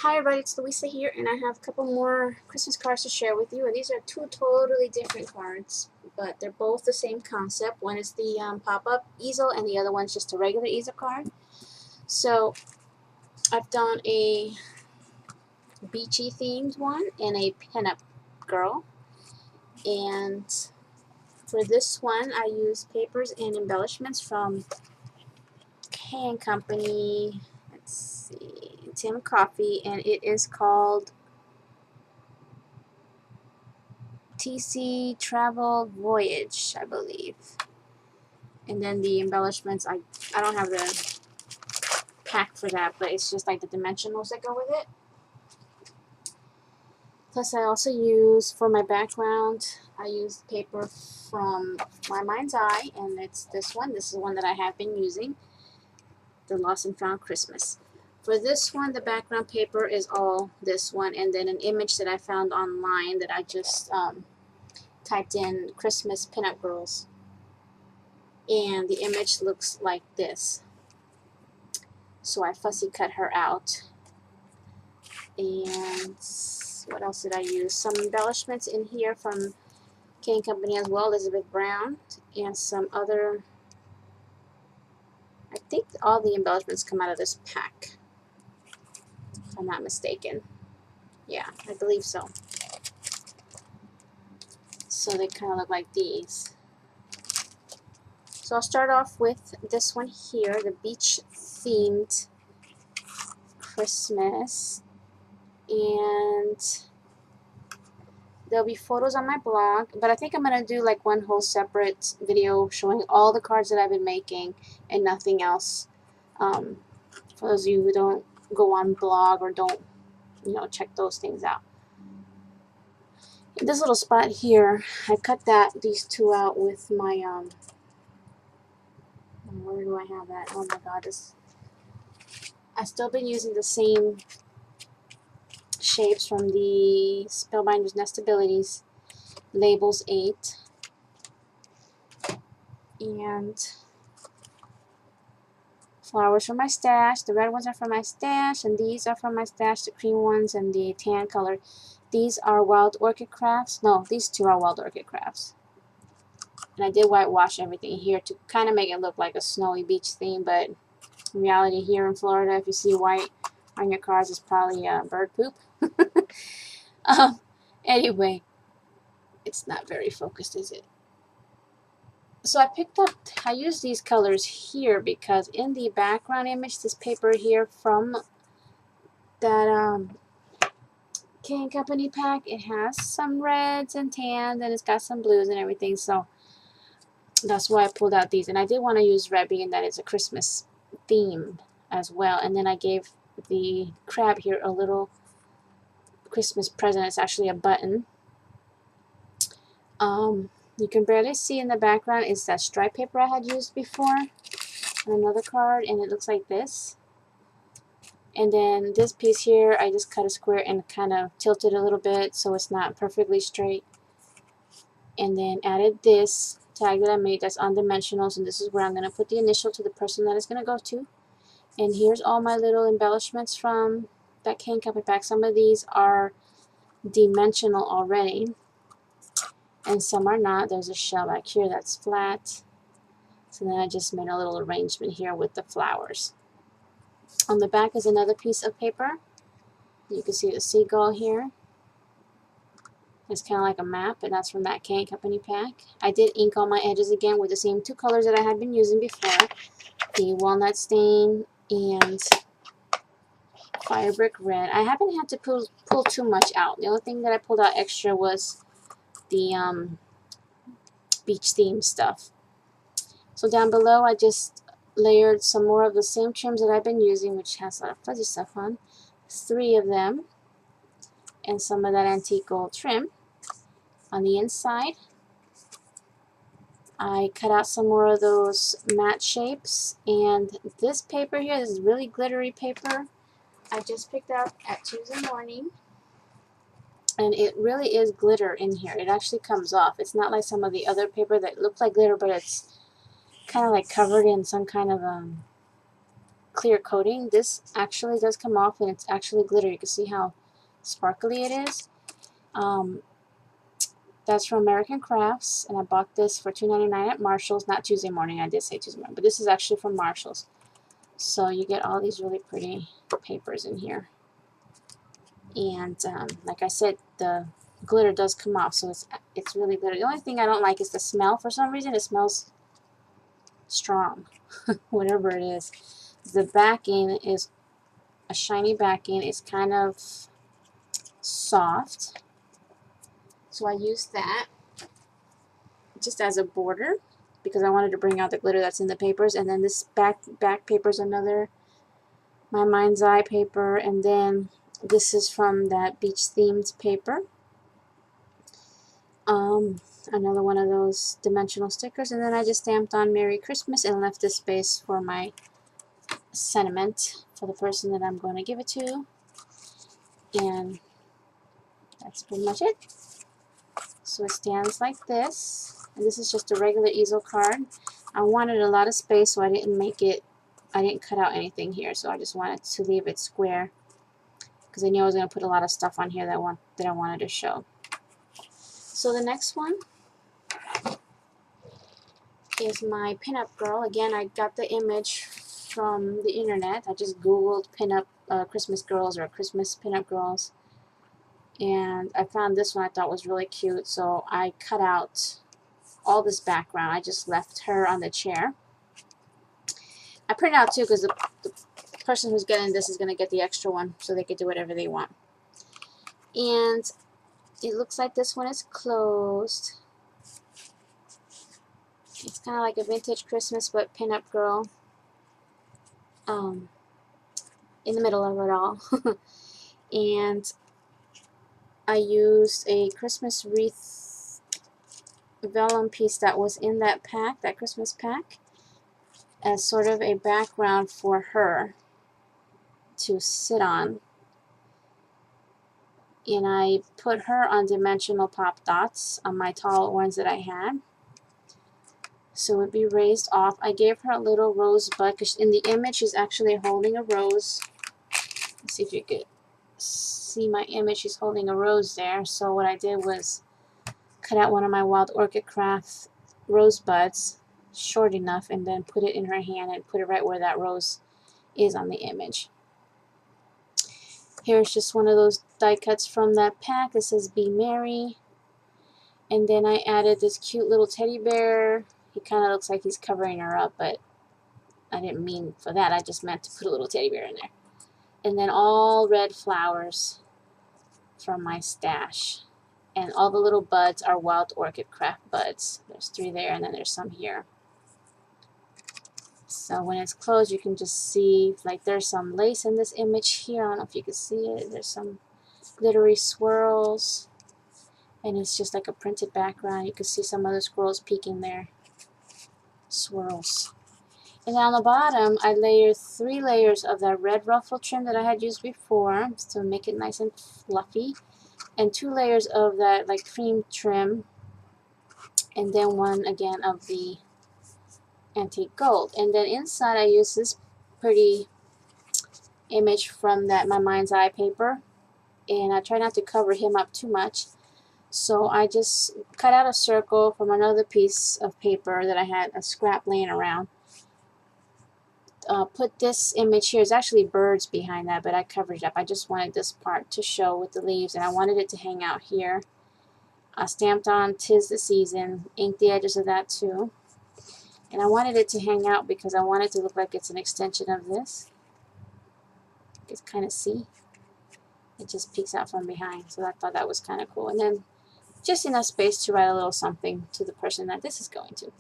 Hi everybody, it's Louisa here, and I have a couple more Christmas cards to share with you. And these are two totally different cards, but they're both the same concept. One is the pop-up easel, and the other one's just a regular easel card. So I've done a beachy themed one and a pinup girl. And for this one, I used papers and embellishments from K & Company. Let's see, Tim Coffee, and it is called TC Travel Voyage, I believe. And then the embellishments, I don't have the pack for that, but it's just like the dimensionals that go with it. Plus I also use, for my background, I use paper from My Mind's Eye, and it's this one. This is the one that I have been using, the Lost and Found Christmas. For this one, the background paper is all this one, and then an image that I found online that I just typed in Christmas pinup girls. And the image looks like this. So I fussy cut her out. And what else did I use? Some embellishments in here from K & Company as well, Elizabeth Brown, and some other, I think all the embellishments come out of this pack, if I'm not mistaken. Yeah, I believe so. So they kind of look like these. So I'll start off with this one here, the beach themed Christmas. And there'll be photos on my blog, but I think I'm going to do like one whole separate video showing all the cards that I've been making and nothing else. For those of you who don't go on blog or don't, check those things out. In this little spot here, I cut these two out with my, where do I have that? Oh my god, I've still been using the same shapes from the Spellbinders Nestabilities Labels 8. And flowers from my stash. The red ones are from my stash, and these are from my stash, the cream ones and the tan color. These are Wild Orchid Crafts. No, these two are Wild Orchid Crafts. And I did whitewash everything here to kind of make it look like a snowy beach theme, but in reality here in Florida, if you see white on your cards, it's probably bird poop. Anyway, it's not very focused, is it? So I used these colors here because in the background image, this paper here from that K & Company pack, it has some reds and tans, and it's got some blues and everything, so that's why I pulled out these. And I did want to use red being that it's a Christmas theme as well. And then I gave the crab here a little Christmas present. It's actually a button. You can barely see in the background is that stripe paper I had used before on another card, and it looks like this. And then this piece here, I just cut a square and kind of tilted a little bit so it's not perfectly straight. And then added this tag that I made that's on dimensionals, and this is where I'm going to put the initial to the person that it's going to go to. And here's all my little embellishments from that K & Company pack. Some of these are dimensional already, and some are not. There's a shell back here that's flat. So then I just made a little arrangement here with the flowers. On the back is another piece of paper. You can see the seagull here. It's kind of like a map, and that's from that K & Company pack. I did ink on my edges again with the same two colors that I had been using before. The walnut stain and fire brick red. I haven't had to pull too much out. The only thing that I pulled out extra was the beach theme stuff. So down below I just layered some more of the same trims that I've been using, which has a lot of fuzzy stuff on. 3 of them, and some of that antique gold trim. On the inside, I cut out some more of those matte shapes, and this paper here, this is really glittery paper, I just picked up at Tuesday morning, and it really is glitter in here. It actually comes off. It's not like some of the other paper that looks like glitter, but it's kind of like covered in some kind of clear coating. This actually does come off, and it's actually glitter. You can see how sparkly it is. That's from American Crafts, and I bought this for $2.99 at Marshall's. Not Tuesday morning, I did say Tuesday morning, but this is actually from Marshall's. So you get all these really pretty papers in here. And like I said, the glitter does come off, so it's really glitter. The only thing I don't like is the smell. For some reason, it smells strong, whatever it is. The backing is a shiny backing. It's kind of soft, so I used that just as a border because I wanted to bring out the glitter that's in the papers. And then this back paper is another My Mind's Eye paper, and then this is from that beach themed paper. Another one of those dimensional stickers, and then I just stamped on Merry Christmas and left this space for my sentiment for the person that I'm going to give it to. And that's pretty much it. So it stands like this, and this is just a regular easel card. I wanted a lot of space, so I didn't cut out anything here, so I just wanted to leave it square because I knew I was going to put a lot of stuff on here that I wanted to show. So the next one is my pinup girl. Again, I got the image from the internet. I just googled pinup Christmas girls or Christmas pinup girls, and I found this one I thought was really cute, so I cut out all this background. I just left her on the chair. I printed out two because the person who's getting this is going to get the extra one, so they could do whatever they want. And it looks like this one is closed. It's kind of like a vintage Christmas, but pinup girl. In the middle of it all. And I used a Christmas wreath vellum piece that was in that pack, that Christmas pack, as sort of a background for her to sit on. And I put her on dimensional pop dots on my tall ones that I had, so it would be raised off. I gave her a little rosebud because in the image she's actually holding a rose. Let's see if you could see my image. She's holding a rose there. So what I did was cut out one of my Wild Orchid Craft rosebuds, short enough, and then put it in her hand and put it right where that rose is on the image. Here's just one of those die cuts from that pack that says Be Merry. And then I added this cute little teddy bear. He kind of looks like he's covering her up, but I didn't mean for that. I just meant to put a little teddy bear in there. And then all red flowers from my stash. And all the little buds are Wild Orchid Craft buds. There's 3 there, and then there's some here. So when it's closed, you can just see, like, there's some lace in this image here. I don't know if you can see it. There's some glittery swirls. And it's just like a printed background. You can see some of the squirrels peeking there. Swirls. And then on the bottom, I layered 3 layers of that red ruffle trim that I had used before to make it nice and fluffy. And 2 layers of that like cream trim. And then 1 again of the antique gold. And then inside I used this pretty image from that My Mind's Eye paper. And I try not to cover him up too much. So I just cut out a circle from another piece of paper that I had a scrap laying around. Put this image here. It's actually birds behind that, but I covered it up. I just wanted this part to show with the leaves, and I wanted it to hang out here. I stamped on 'Tis the Season, inked the edges of that too. And I wanted it to hang out because I want it to look like it's an extension of this. You can kind of see. It just peeks out from behind, so I thought that was kind of cool. And then just enough space to write a little something to the person that this is going to.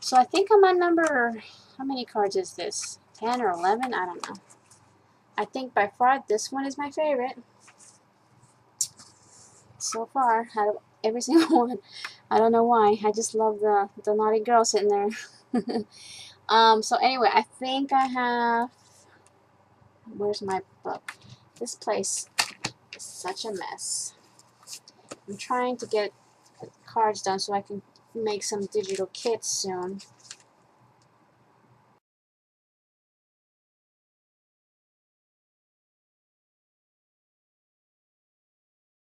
So I think I'm on number, how many cards is this? 10 or 11? I don't know. I think by far this one is my favorite. So far, out of every single one. I don't know why. I just love the naughty girl sitting there. So anyway, I think I have, where's my book? This place is such a mess. I'm trying to get cards done so I can make some digital kits soon.